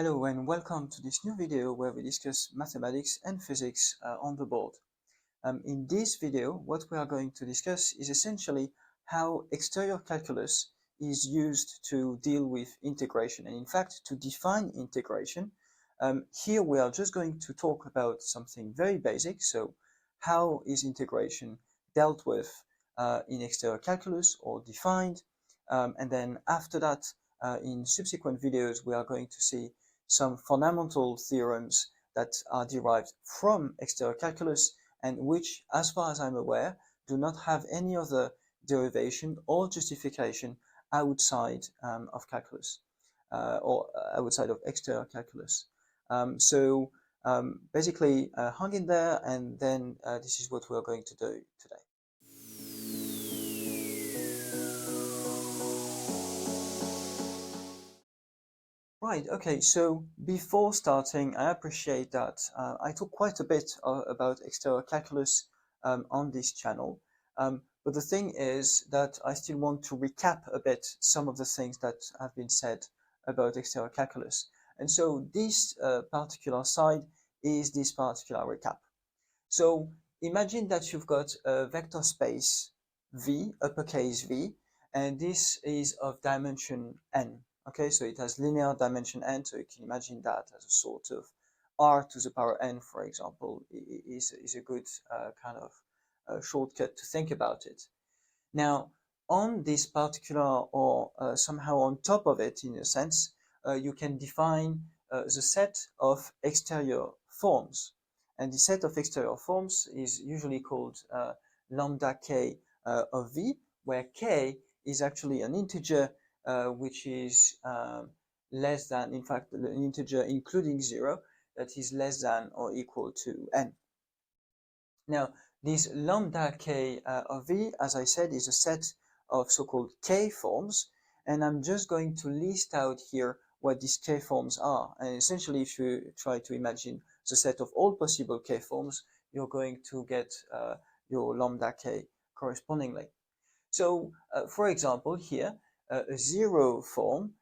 Hello and welcome to this new video where we discuss mathematics and physics on the board. In this video, what we are going to discuss is essentially how exterior calculus is used to deal with integration and in fact to define integration. Here we are just going to talk about something very basic. So how is integration dealt with in exterior calculus or defined? And then after that, in subsequent videos, we are going to see some fundamental theorems that are derived from exterior calculus and which, as far as I'm aware, do not have any other derivation or justification outside of calculus or outside of exterior calculus. Basically, hang in there, and then this is what we're going to do today. Right, okay, so before starting, I appreciate that I talk quite a bit about exterior calculus on this channel, but the thing is that I still want to recap a bit some of the things that have been said about exterior calculus. And so this particular slide is this particular recap. So imagine that you've got a vector space V, uppercase V, and this is of dimension n. Okay, so it has linear dimension n, so you can imagine that as a sort of r to the power n, for example, is a good kind of shortcut to think about it. Now, on this particular, or somehow on top of it, in a sense, you can define the set of exterior forms. And the set of exterior forms is usually called lambda k of v, where k is actually an integer which is less than, in fact, an integer including 0 that is less than or equal to n. Now, this lambda k of v, as I said, is a set of so-called k forms, and I'm just going to list out here what these k forms are. And essentially, if you try to imagine the set of all possible k forms, you're going to get your lambda k correspondingly. So, for example, here, a 0 form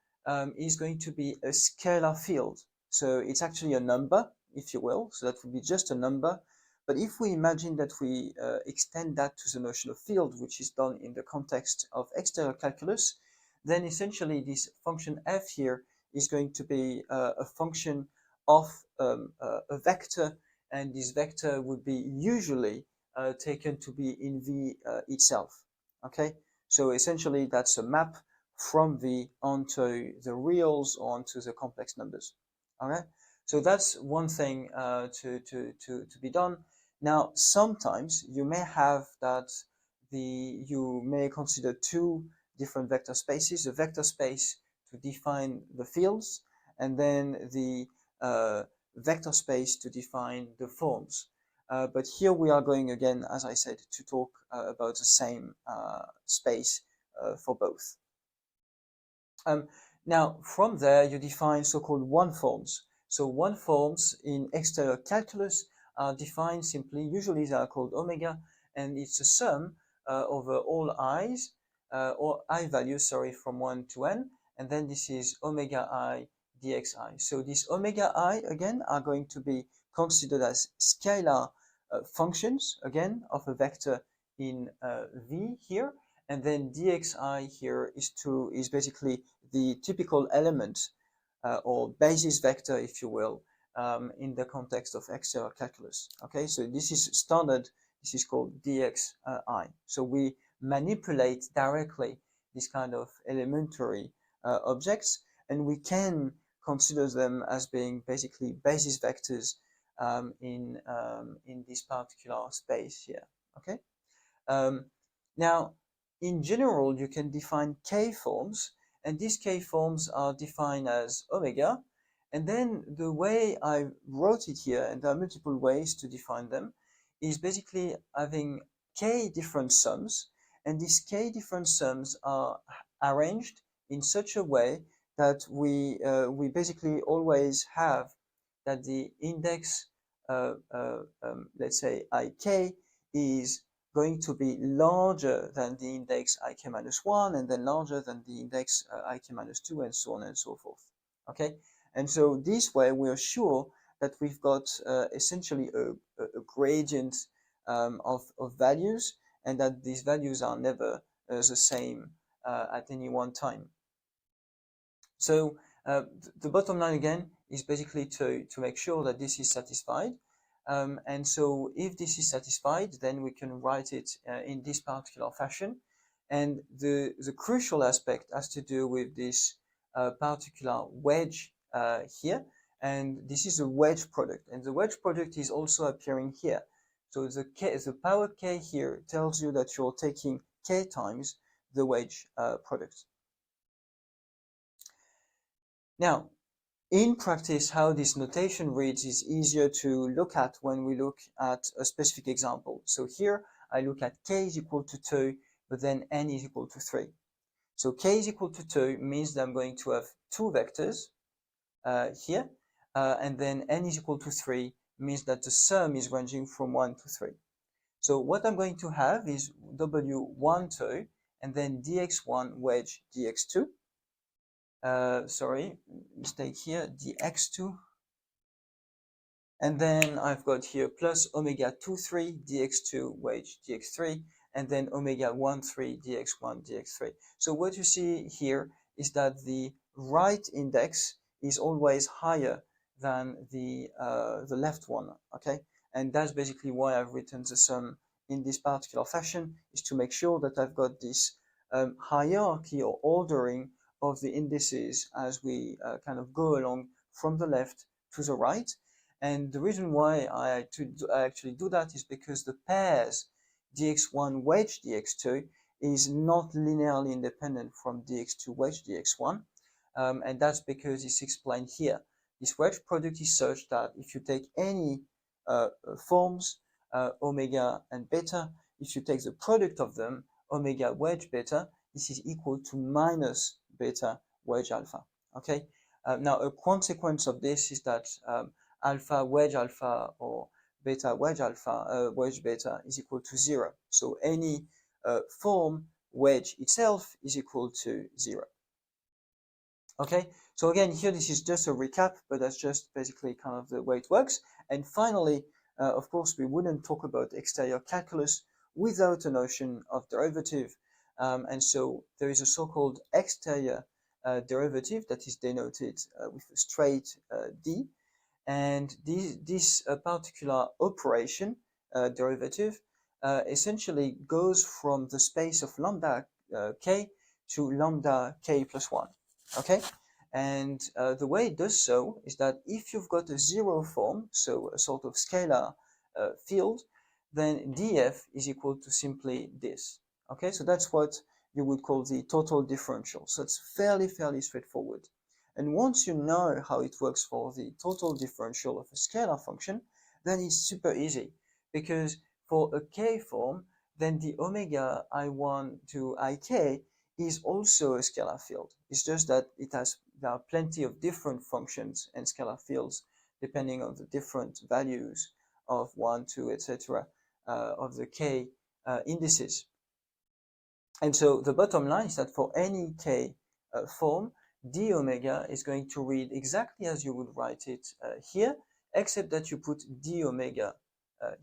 is going to be a scalar field. So it's actually a number, if you will. So that would be just a number. But if we imagine that we extend that to the notion of field, which is done in the context of exterior calculus, then essentially this function f here is going to be a function of a vector, and this vector would be usually taken to be in V itself. Okay, so essentially that's a map from V onto the reals or onto the complex numbers. All right, so that's one thing to be done. Now, sometimes you may have that you may consider two different vector spaces, a vector space to define the fields, and then the vector space to define the forms. But here we are going again, as I said, to talk about the same space for both. Now, from there, you define so-called one forms. So one forms in exterior calculus are defined simply, usually they are called omega, and it's a sum over all i's, or I values, sorry, from 1 to n, and then this is omega I dxi. So these omega I, again, are going to be considered as scalar functions, again, of a vector in V here, and then dxi here is basically the typical element or basis vector, if you will, in the context of exterior calculus. Okay, so this is standard. This is called dxi. So we manipulate directly this kind of elementary objects, and we can consider them as being basically basis vectors in this particular space here. Okay. Now, in general, you can define k forms, and these k forms are defined as omega. And then the way I wrote it here, and there are multiple ways to define them, is basically having k different sums, and these k different sums are arranged in such a way that we basically always have that the index, let's say ik, is going to be larger than the index ik minus 1, and then larger than the index ik minus 2, and so on and so forth. Okay, And so this way we are sure that we've got essentially a gradient of values, and that these values are never the same at any one time. So the bottom line again is basically to make sure that this is satisfied. And so if this is satisfied, then we can write it in this particular fashion. And the crucial aspect has to do with this particular wedge here. And this is a wedge product. And the wedge product is also appearing here. So the power k here tells you that you're taking k times the wedge product. Now, in practice, how this notation reads is easier to look at when we look at a specific example. So here I look at k is equal to 2, but then n is equal to 3. So k is equal to 2 means that I'm going to have two vectors here, and then n is equal to 3 means that the sum is ranging from 1 to 3. So what I'm going to have is w1, 2, and then dx1 wedge dx2. Sorry, mistake here, dx2. And then I've got here plus omega 2, 3 dx2 wedge dx3, and then omega 1, 3 dx1 dx3. So what you see here is that the right index is always higher than the left one, okay? And that's basically why I've written the sum in this particular fashion, is to make sure that I've got this hierarchy or ordering of the indices as we kind of go along from the left to the right. And the reason why I actually do that is because the pairs dx1 wedge dx2 is not linearly independent from dx2 wedge dx1. And that's because it's explained here. This wedge product is such that if you take any forms, omega and beta, if you take the product of them, omega wedge beta, this is equal to minus beta wedge alpha. Okay. Now a consequence of this is that alpha wedge alpha or beta wedge alpha wedge beta is equal to 0. So any form wedge itself is equal to 0. Okay, so again here this is just a recap, but that's just basically kind of the way it works. And finally, of course, we wouldn't talk about exterior calculus without a notion of derivative. And so there is a so-called exterior derivative that is denoted with a straight d. And this particular operation, derivative, essentially goes from the space of lambda k to lambda k plus 1. Okay? And the way it does so is that if you've got a zero form, so a sort of scalar field, then df is equal to simply this. Okay? So that's what you would call the total differential. So it's fairly straightforward. And once you know how it works for the total differential of a scalar function, then it's super easy, because for a k form, then the omega I1 to ik is also a scalar field. It's just that there are plenty of different functions and scalar fields depending on the different values of 1, 2, etc. Of the k indices. And so the bottom line is that for any k form, d omega is going to read exactly as you would write it here, except that you put d omega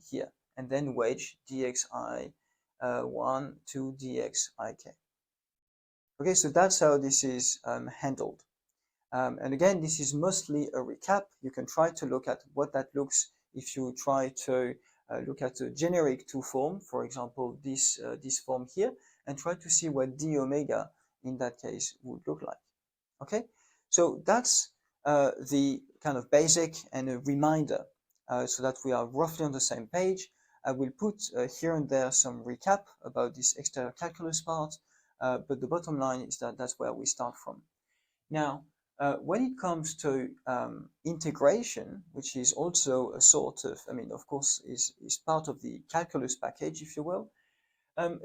here, and then wedge dxi 1 to dxik. Okay, so that's how this is handled. And again, this is mostly a recap. You can try to look at what that looks if you try to look at a generic 2 form, for example, this form here, and try to see what d omega in that case would look like. Okay, so that's the kind of basic and a reminder so that we are roughly on the same page. I will put here and there some recap about this exterior calculus part, but the bottom line is that that's where we start from. Now, when it comes to integration, which is also a sort of, I mean, of course, is part of the calculus package, if you will,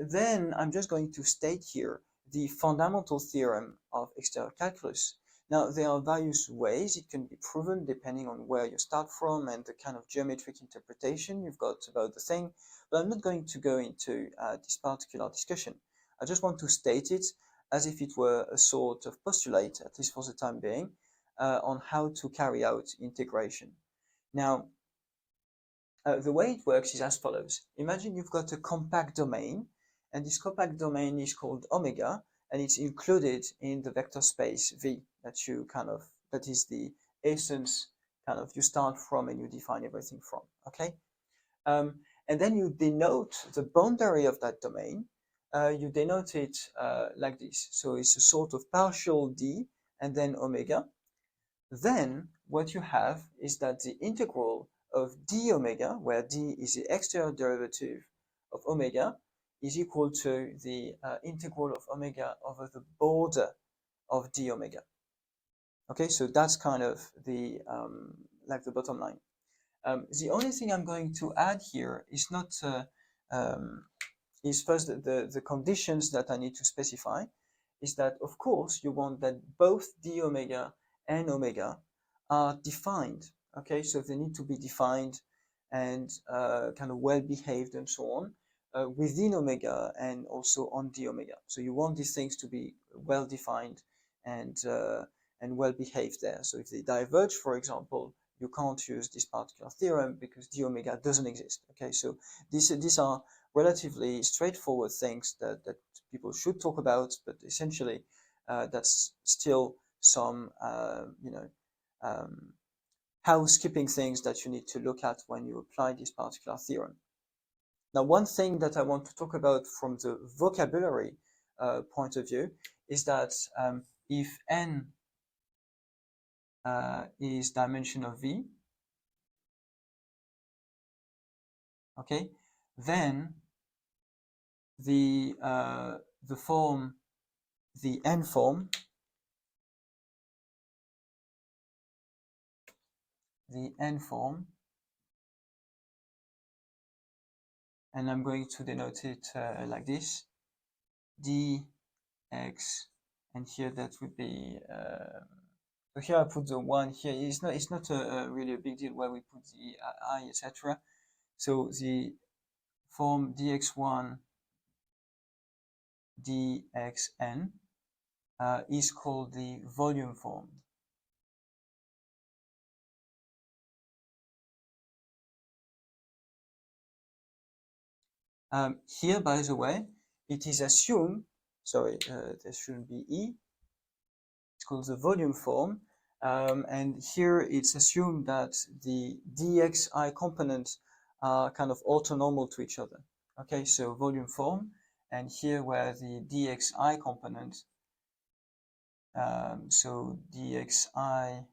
then I'm just going to state here the fundamental theorem of exterior calculus. Now, there are various ways it can be proven depending on where you start from and the kind of geometric interpretation you've got about the thing, but I'm not going to go into this particular discussion. I just want to state it as if it were a sort of postulate, at least for the time being, on how to carry out integration. Now, the way it works is as follows. Imagine you've got a compact domain, and this compact domain is called omega, and it's included in the vector space V that is the essence you start from and you define everything from, okay? And then you denote the boundary of that domain. You denote it like this. So it's a sort of partial D and then omega. Then what you have is that the integral of d omega, where d is the exterior derivative of omega, is equal to the integral of omega over the border of d omega. Okay, so that's kind of the like the bottom line. The only thing I'm going to add here is not is first the conditions that I need to specify is that of course you want that both d omega and omega are defined. Okay, so they need to be defined and kind of well behaved and so on within omega and also on d omega. So you want these things to be well defined and well behaved there. So if they diverge, for example, you can't use this particular theorem because d omega doesn't exist. Okay, so these are relatively straightforward things that people should talk about, but essentially that's still some housekeeping things that you need to look at when you apply this particular theorem. Now, one thing that I want to talk about from the vocabulary point of view is that if n is dimension of V, okay, then the form, the n form, and I'm going to denote it like this, dx, and here that would be, so here I put the 1 here. It's not really a big deal where we put the I, etc. So the form dx1 dxn is called the volume form. Here, by the way, it is assumed, sorry, there shouldn't be E, it's called the volume form, and here it's assumed that the dxi components are kind of orthonormal to each other. Okay, so volume form, and here where the dxi component, so dxi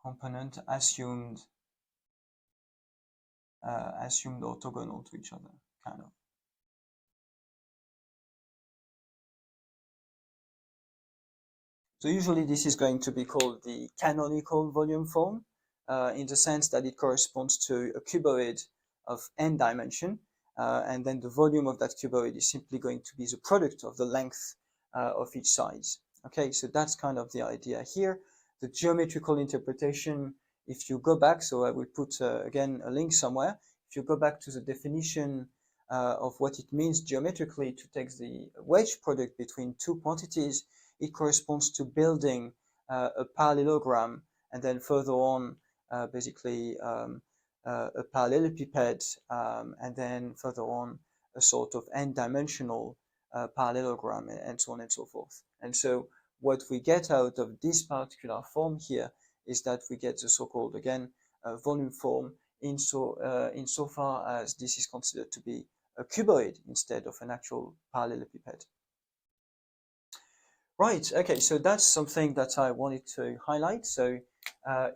component assumed orthogonal to each other, kind of. So usually this is going to be called the canonical volume form, in the sense that it corresponds to a cuboid of n dimension, and then the volume of that cuboid is simply going to be the product of the length of each sides. Okay, so that's kind of the idea here. The geometrical interpretation, if you go back, so I will put again a link somewhere, if you go back to the definition of what it means geometrically to take the wedge product between two quantities, it corresponds to building a parallelogram, and then further on, basically a parallelepiped, and then further on a sort of n-dimensional parallelogram, and so on and so forth. And so what we get out of this particular form here is that we get the so-called, again, volume form insofar as this is considered to be a cuboid instead of an actual parallelepiped. Right, okay, so that's something that I wanted to highlight. So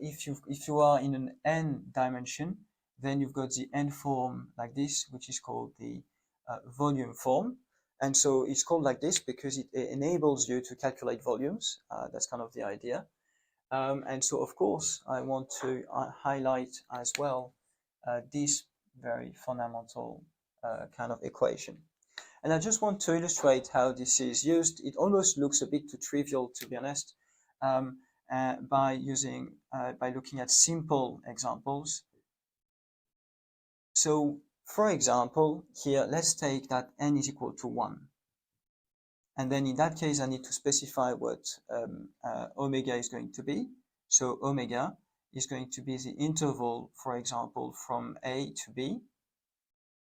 if you are in an n dimension, then you've got the n form like this, which is called the volume form. And so it's called like this because it enables you to calculate volumes. That's kind of the idea. And so, of course, I want to highlight as well this very fundamental kind of equation. And I just want to illustrate how this is used. It almost looks a bit too trivial, to be honest, by looking at simple examples. So, for example, here, let's take that n is equal to 1. And then in that case, I need to specify what omega is going to be. So omega is going to be the interval, for example, from A to B.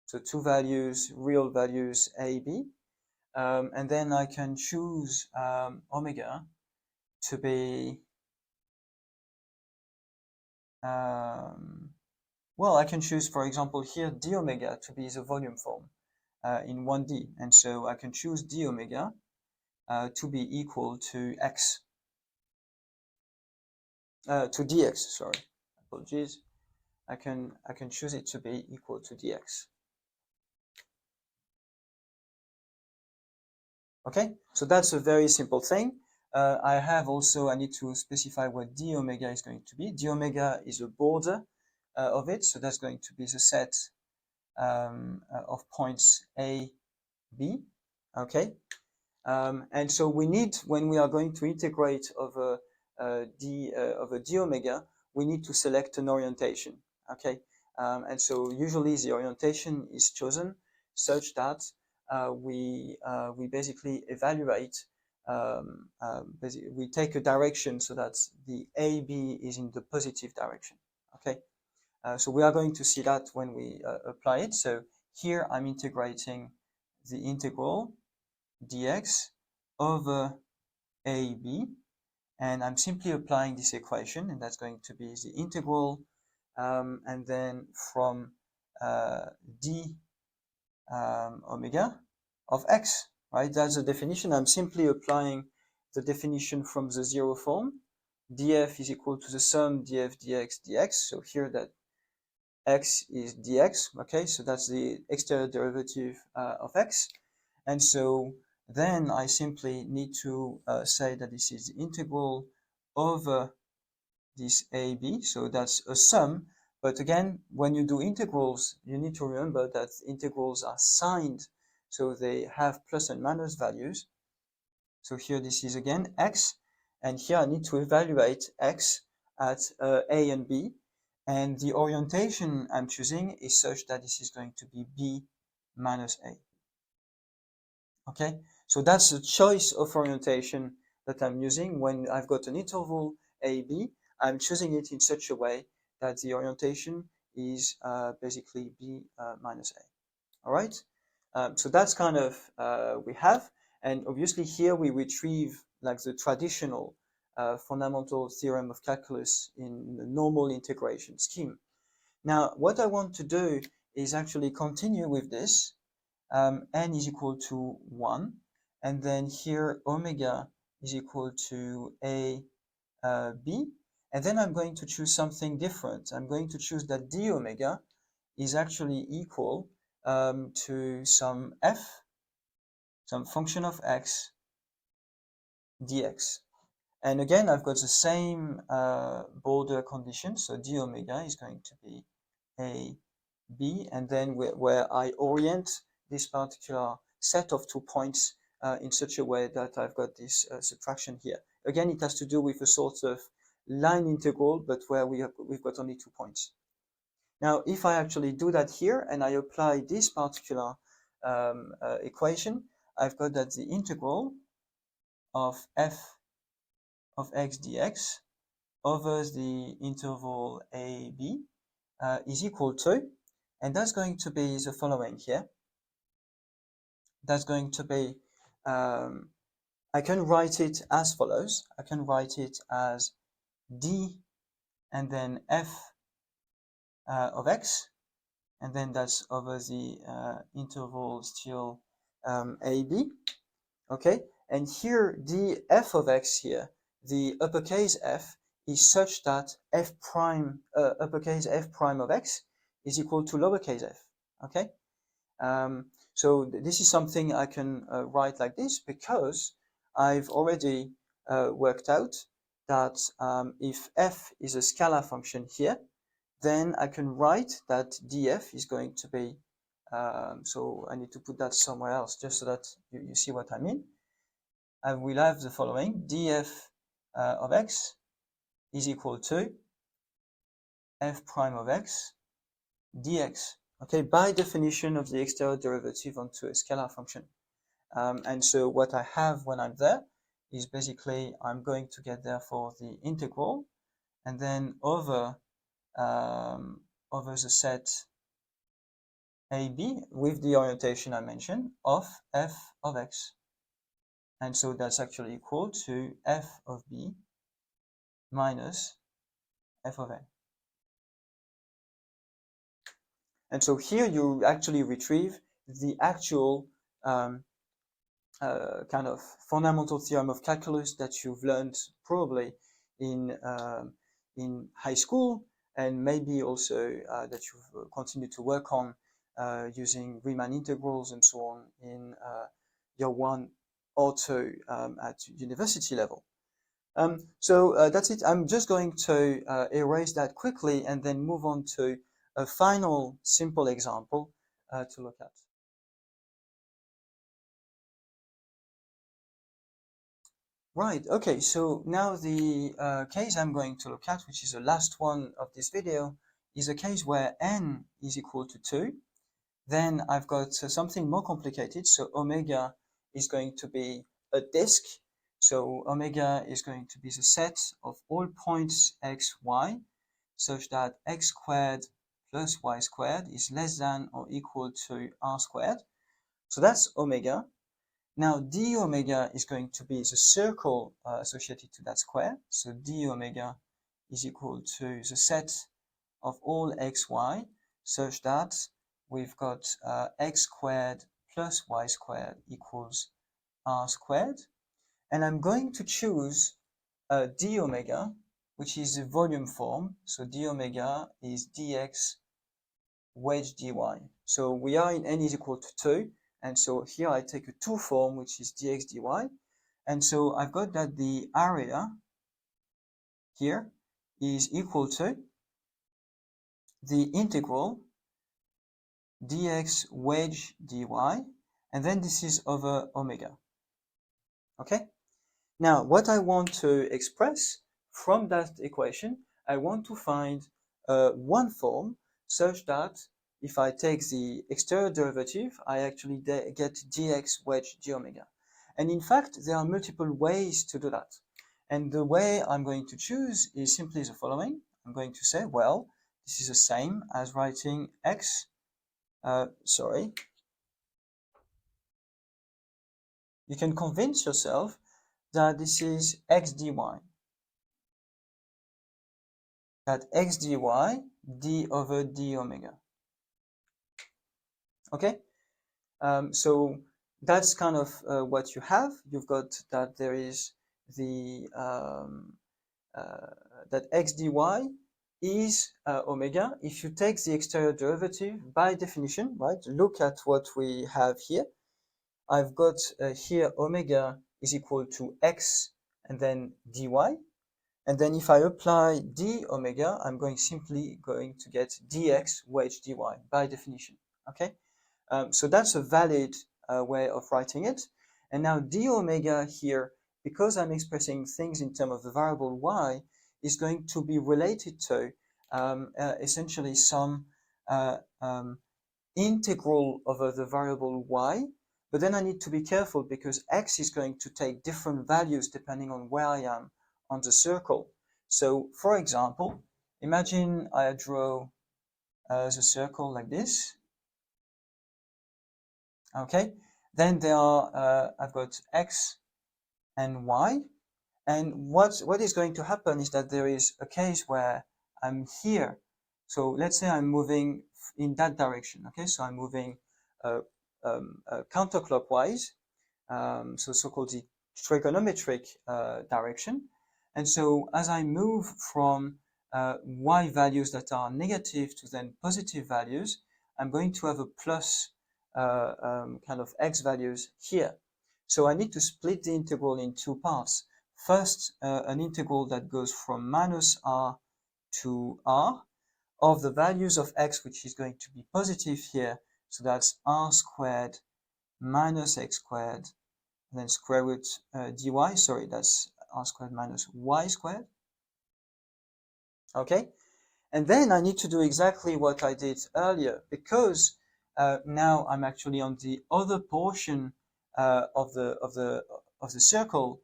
So two values, real values, A, B. And then I can choose omega to be, well, I can choose, for example, here d omega to be the volume form in 1D. And so I can choose d omega to be equal to x, to dx, sorry, apologies. I can choose it to be equal to dx. Okay, so that's a very simple thing. I need to specify what d omega is going to be. D omega is a border of it, so that's going to be the set of points A, B. Okay, and so we need, when we are going to integrate over d omega, we need to select an orientation. Okay, and so usually the orientation is chosen such that we basically evaluate. We take a direction so that the AB is in the positive direction. Okay, so we are going to see that when we apply it. So here I'm integrating the integral dx over AB, and I'm simply applying this equation, and that's going to be the integral, and then from d omega of x, right? That's the definition. I'm simply applying the definition from the zero form. df is equal to the sum df dx dx. So here that x is dx, okay? So that's the exterior derivative of x. And so then I simply need to say that this is the integral over this AB. So that's a sum. But again, when you do integrals, you need to remember that integrals are signed. So they have plus and minus values. So here this is again x. And here I need to evaluate x at A and B. And the orientation I'm choosing is such that this is going to be B minus A. Okay, so that's the choice of orientation that I'm using when I've got an interval AB. I'm choosing it in such a way that the orientation is basically B minus A. All right, so that's kind of we have, and obviously here we retrieve like the traditional fundamental theorem of calculus in the normal integration scheme. Now, what I want to do is actually continue with this. N is equal to 1, and then here omega is equal to A B, and then I'm going to choose something different. I'm going to choose that d omega is actually equal to some f, some function of x dx. And again, I've got the same border condition, so d omega is going to be A B, and then where I orient this particular set of 2 points in such a way that I've got this subtraction here. Again, it has to do with a sort of line integral, but where we've got only 2 points. Now, if I actually do that here and I apply this particular equation, I've got that the integral of f of x dx over the interval a b is equal to, and that's going to be the following here. That's going to be, I can write it as follows. I can write it as d and then f of x, and then that's over the interval still ab. Okay, and here the f of x here, the uppercase f, is such that f prime, uppercase f prime of x is equal to lowercase f. Okay, so this is something I can write like this because I've already worked out that if f is a scalar function here, then I can write that df is going to be, so I need to put that somewhere else just so that you see what I mean. I will have the following: df of x is equal to f prime of x dx. Okay, by definition of the exterior derivative onto a scalar function. And so what I have when I'm there is basically I'm going to get therefore the integral, and then over the set AB with the orientation I mentioned of f of x. And so that's actually equal to f of b minus f of a. And so here you actually retrieve the actual kind of fundamental theorem of calculus that you've learned probably in high school, and maybe also that you've continued to work on using Riemann integrals and so on in year one or two at university level. So that's it. I'm just going to erase that quickly and then move on to a final simple example to look at. Right, okay, so now the case I'm going to look at, which is the last one of this video, is a case where n is equal to 2. Then I've got something more complicated, so omega is going to be a disk. So omega is going to be the set of all points x, y, such that x squared plus y squared is less than or equal to r squared. So that's omega. Now d omega is going to be the circle associated to that square. So d omega is equal to the set of all xy such that we've got x squared plus y squared equals r squared. And I'm going to choose d omega, which is the volume form. So d omega is dx wedge dy. So we are in n is equal to 2. And so here I take a 2 form, which is dx dy. And so I've got that the area here is equal to the integral dx wedge dy. And then this is over omega. Okay? Now, what I want to express from that equation, I want to find one form such that if I take the exterior derivative, I actually get dx wedge d omega. And in fact, there are multiple ways to do that. And the way I'm going to choose is simply the following. I'm going to say, well, this is the same as writing x, you can convince yourself that this is x dy. That x dy d over d omega. Okay, so that's kind of what you have. You've got that there is the that x dy is omega. If you take the exterior derivative, by definition, right? Look at what we have here. I've got here omega is equal to x and then dy. And then if I apply d omega, I'm simply going to get dx wedge dy by definition. Okay, so that's a valid way of writing it. And now d omega here, because I'm expressing things in terms of the variable y, is going to be related to essentially some integral over the variable y. But then I need to be careful because x is going to take different values depending on where I am on the circle. So, for example, imagine I draw the circle like this. Okay, then there are I've got x and y, and what is going to happen is that there is a case where I'm here. So let's say I'm moving in that direction. Okay, so I'm moving counterclockwise, so so-called the trigonometric direction. And so as I move from y values that are negative to then positive values, I'm going to have a plus kind of x values here. So I need to split the integral in two parts. First, an integral that goes from minus r to r of the values of x, which is going to be positive here. So that's r squared minus x squared, and then square root dy. Sorry, that's r squared minus y squared. Okay, and then I need to do exactly what I did earlier, because now I'm actually on the other portion of the circle,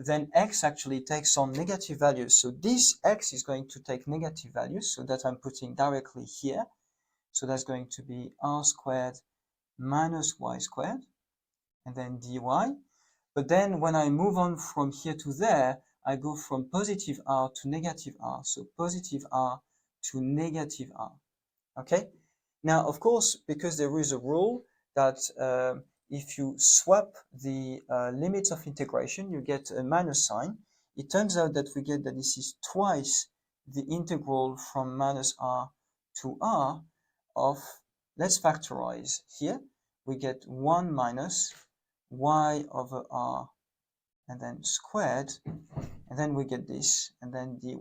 then x actually takes on negative values. So this x is going to take negative values, so that I'm putting directly here. So that's going to be r squared minus y squared, and then dy. But then when I move on from here to there, I go from positive r to negative r. So positive r to negative r. Okay? Now, of course, because there is a rule that if you swap the limits of integration, you get a minus sign. It turns out that we get that this is twice the integral from minus r to r of, let's factorize here. We get 1 minus y over r and then squared, and then we get this, and then dy.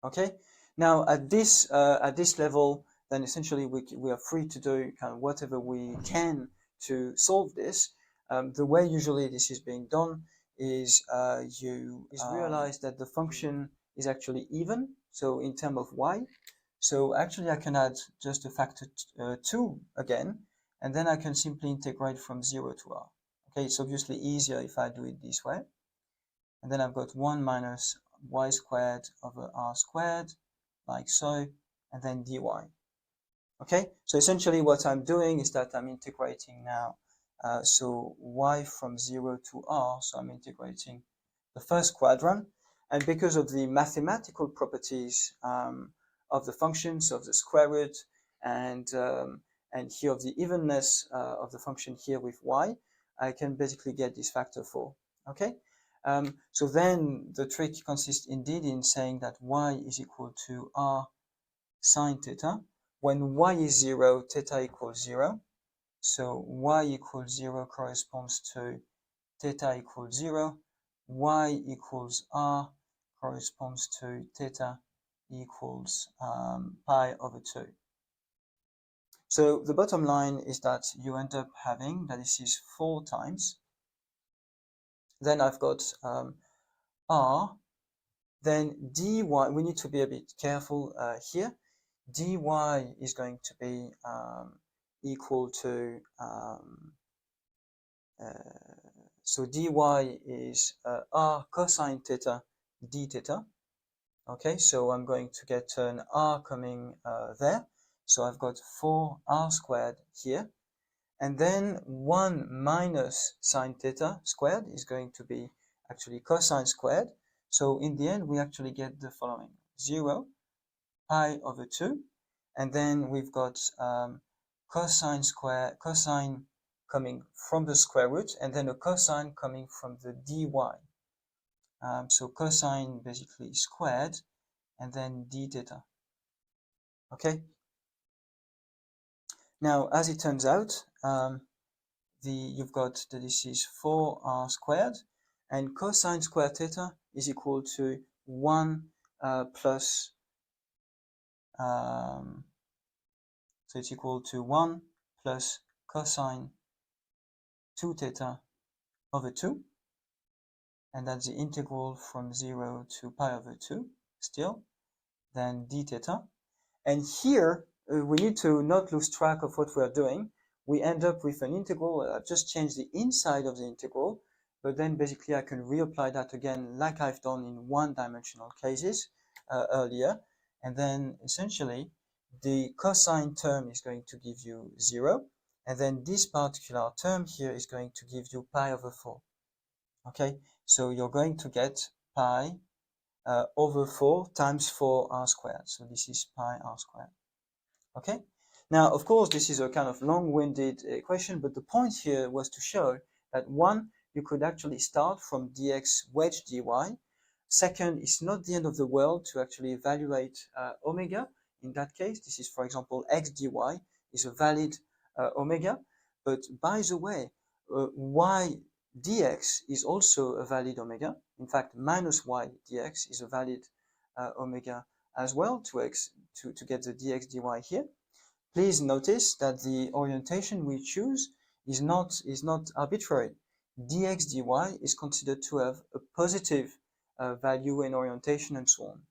Okay? Now at this level, then essentially we are free to do kind of whatever we can to solve this. The way usually this is being done is you realize that the function is actually even, so in terms of y. So actually I can add just a factor 2 again, and then I can simply integrate from 0 to r. Okay, it's obviously easier if I do it this way. And then I've got 1 minus y squared over r squared, like so, and then dy. Okay, so essentially what I'm doing is that I'm integrating now. So y from 0 to r, so I'm integrating the first quadrant. And because of the mathematical properties of the functions of the square root and here of the evenness of the function here with y, I can basically get this factor 4. Okay, so then the trick consists indeed in saying that y is equal to r sine theta. When y is 0, theta equals 0. So y equals 0 corresponds to theta equals 0. Y equals r corresponds to theta equals pi over 2. So the bottom line is that you end up having, that this is 4 times. Then I've got r. Then dy, we need to be a bit careful here. Dy is going to be equal to, so dy is r cosine theta d theta. Okay, so I'm going to get an r coming there. So I've got 4r squared here. And then 1 minus sine theta squared is going to be actually cosine squared. So in the end, we actually get the following: 0, pi over 2. And then we've got cosine coming from the square root, and then a cosine coming from the dy. So cosine basically squared, and then d theta. Okay. Now, as it turns out, you've got that this is 4r squared, and cosine squared theta is equal to 1 plus, so it's equal to 1 plus cosine 2 theta over 2, and that's the integral from 0 to pi over 2 still, then d theta. And here, we need to not lose track of what we're doing. We end up with an integral. I've just changed the inside of the integral, but then basically I can reapply that again like I've done in one-dimensional cases earlier. And then essentially, the cosine term is going to give you 0. And then this particular term here is going to give you pi over 4. Okay, so you're going to get pi over 4 times 4r squared. So this is pi r squared. Okay. Now, of course, this is a kind of long-winded equation, but the point here was to show that one, you could actually start from dx wedge dy. Second, it's not the end of the world to actually evaluate omega. In that case, this is, for example, x dy is a valid omega. But by the way, y dx is also a valid omega. In fact, minus y dx is a valid omega as well to get the dx dy here. Please notice that the orientation we choose is not arbitrary. Dx dy is considered to have a positive value in orientation and so on.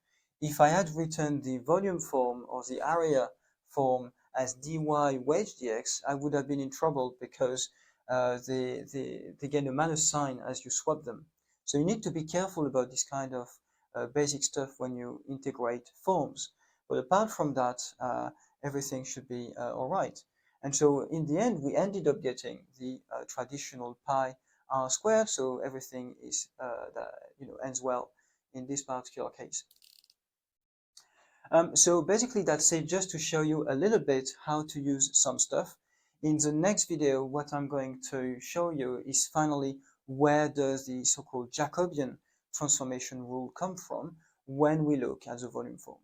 If I had written the volume form or the area form as dy wedge dx, I would have been in trouble because they get a minus sign as you swap them. So you need to be careful about this kind of basic stuff when you integrate forms. But apart from that, everything should be all right. And so in the end, we ended up getting the traditional pi r squared. So everything is that, ends well in this particular case. So basically that's it, just to show you a little bit how to use some stuff. In the next video, what I'm going to show you is finally where does the so-called Jacobian transformation rule come from when we look at the volume form.